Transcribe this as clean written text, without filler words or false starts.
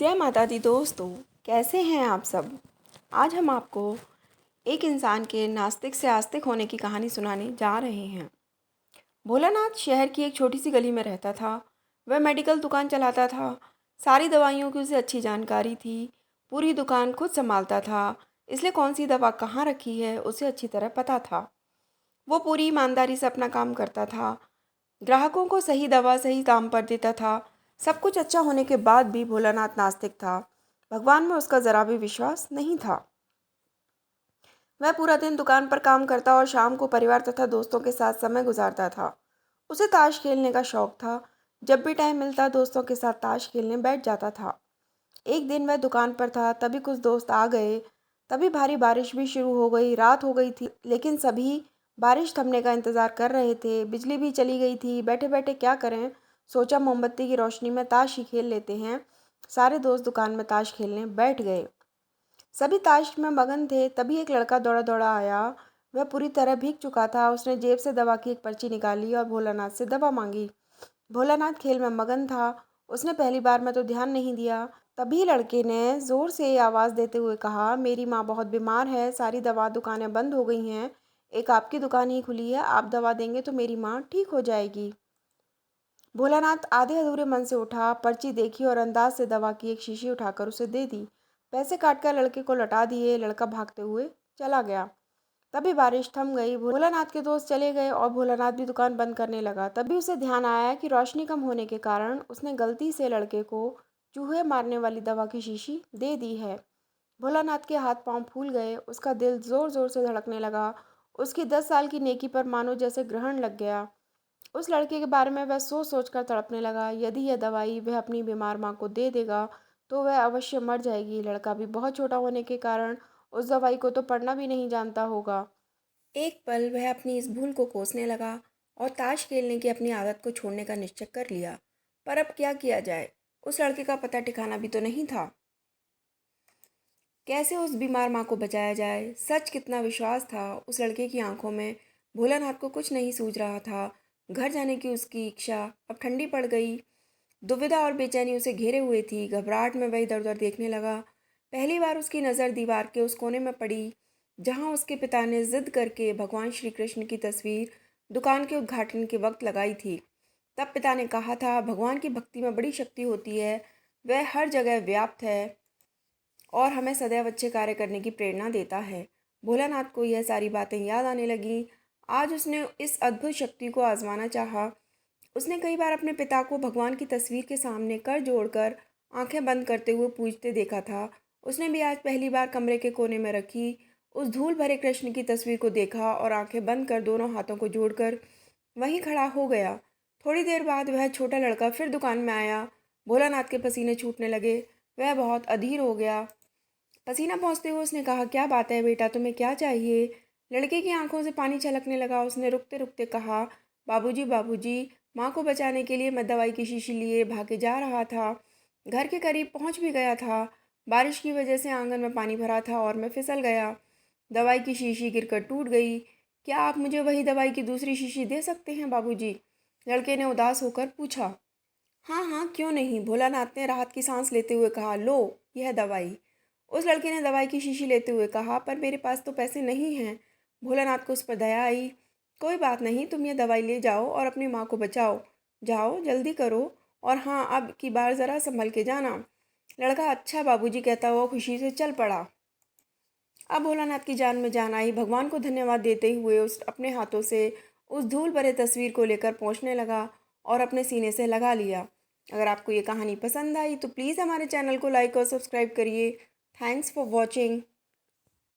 जय माता दी दोस्तों, कैसे हैं आप सब। आज हम आपको एक इंसान के नास्तिक से आस्तिक होने की कहानी सुनाने जा रहे हैं। भोलानाथ शहर की एक छोटी सी गली में रहता था। वह मेडिकल दुकान चलाता था। सारी दवाइयों की उसे अच्छी जानकारी थी। पूरी दुकान खुद संभालता था, इसलिए कौन सी दवा कहाँ रखी है उसे अच्छी तरह पता था। वो पूरी ईमानदारी से अपना काम करता था। ग्राहकों को सही दवा सही दाम पर देता था। सब कुछ अच्छा होने के बाद भी भोलानाथ नास्तिक था। भगवान में उसका ज़रा भी विश्वास नहीं था। वह पूरा दिन दुकान पर काम करता और शाम को परिवार तथा दोस्तों के साथ समय गुजारता था। उसे ताश खेलने का शौक था। जब भी टाइम मिलता दोस्तों के साथ ताश खेलने बैठ जाता था। एक दिन वह दुकान पर था, तभी कुछ दोस्त आ गए। तभी भारी बारिश भी शुरू हो गई। रात हो गई थी, लेकिन सभी बारिश थमने का इंतज़ार कर रहे थे। बिजली भी चली गई थी। बैठे बैठे क्या करें, सोचा मोमबत्ती की रोशनी में ताश ही खेल लेते हैं। सारे दोस्त दुकान में ताश खेलने बैठ गए। सभी ताश में मगन थे, तभी एक लड़का दौड़ा दौड़ा आया। वह पूरी तरह भीग चुका था। उसने जेब से दवा की एक पर्ची निकाली और भोलानाथ से दवा मांगी। भोलानाथ खेल में मगन था। उसने पहली बार में तो ध्यान नहीं दिया। तभी लड़के ने ज़ोर से आवाज़ देते हुए कहा, मेरी माँ बहुत बीमार है, सारी दवा दुकानें बंद हो गई हैं, एक आपकी दुकान ही खुली है, आप दवा देंगे तो मेरी माँ ठीक हो जाएगी। भोलानाथ आधे अधूरे मन से उठा, पर्ची देखी और अंदाज से दवा की एक शीशी उठाकर उसे दे दी। पैसे काटकर लड़के को लौटा दिए। लड़का भागते हुए चला गया। तभी बारिश थम गई। भोलानाथ के दोस्त चले गए और भोलानाथ भी दुकान बंद करने लगा। तभी उसे ध्यान आया कि रोशनी कम होने के कारण उसने गलती से लड़के को चूहे मारने वाली दवा की शीशी दे दी है। भोलानाथ के हाथ पांव फूल गए। उसका दिल जोर जोर से धड़कने लगा। उसकी 10 साल की नेकी पर मानो जैसे ग्रहण लग गया। उस लड़के के बारे में वह सोच सोच कर तड़पने लगा। यदि यह दवाई वह अपनी बीमार माँ को दे देगा तो वह अवश्य मर जाएगी। लड़का भी बहुत छोटा होने के कारण उस दवाई को तो पढ़ना भी नहीं जानता होगा। एक पल वह अपनी इस भूल को कोसने लगा और ताश खेलने की अपनी आदत को छोड़ने का निश्चय कर लिया। पर अब क्या किया जाए, उस लड़के का पता ठिकाना भी तो नहीं था। कैसे उस बीमार माँ को बचाया जाए। सच कितना विश्वास था उस लड़के की आंखों में। भोलानाथ को कुछ नहीं सूझ रहा था। घर जाने की उसकी इच्छा अब ठंडी पड़ गई। दुविधा और बेचैनी उसे घेरे हुए थी। घबराहट में वह इधर उधर देखने लगा। पहली बार उसकी नज़र दीवार के उस कोने में पड़ी जहाँ उसके पिता ने जिद करके भगवान श्री कृष्ण की तस्वीर दुकान के उद्घाटन के वक्त लगाई थी। तब पिता ने कहा था, भगवान की भक्ति में बड़ी शक्ति होती है, वह हर जगह व्याप्त है और हमें सदैव अच्छे कार्य करने की प्रेरणा देता है। भोलानाथ को यह सारी बातें याद आने लगीं। आज उसने इस अद्भुत शक्ति को आजमाना चाहा। उसने कई बार अपने पिता को भगवान की तस्वीर के सामने कर जोड़कर आंखें बंद करते हुए पूजते देखा था। उसने भी आज पहली बार कमरे के कोने में रखी उस धूल भरे कृष्ण की तस्वीर को देखा और आंखें बंद कर दोनों हाथों को जोड़कर वहीं खड़ा हो गया। थोड़ी देर बाद वह छोटा लड़का फिर दुकान में आया। भोलानाथ के पसीने छूटने लगे। वह बहुत अधीर हो गया। पसीना पहुँचते हुए उसने कहा, क्या बात है बेटा, तुम्हें क्या चाहिए। लड़के की आंखों से पानी छलकने लगा। उसने रुकते रुकते कहा, बाबूजी बाबूजी, माँ को बचाने के लिए मैं दवाई की शीशी लिए भागे जा रहा था। घर के करीब पहुँच भी गया था। बारिश की वजह से आंगन में पानी भरा था और मैं फिसल गया। दवाई की शीशी गिरकर टूट गई। क्या आप मुझे वही दवाई की दूसरी शीशी दे सकते हैं बाबूजी? लड़के ने उदास होकर पूछा। हाँ हाँ, क्यों नहीं, भोलानाथ ने राहत की सांस लेते हुए कहा, लो यह दवाई। उस लड़के ने दवाई की शीशी लेते हुए कहा, पर मेरे पास तो पैसे नहीं हैं। भोलानाथ को उस पर दया आई। कोई बात नहीं, तुम ये दवाई ले जाओ और अपनी माँ को बचाओ। जाओ जल्दी करो, और हाँ, अब की बार ज़रा संभल के जाना। लड़का अच्छा बाबूजी कहता हुआ खुशी से चल पड़ा। अब भोलानाथ की जान में जान आई। भगवान को धन्यवाद देते हुए उस अपने हाथों से उस धूल भरे तस्वीर को लेकर पहुँचने लगा और अपने सीने से लगा लिया। अगर आपको ये कहानी पसंद आई तो प्लीज़ हमारे चैनल को लाइक और सब्सक्राइब करिए। Thanks for watching.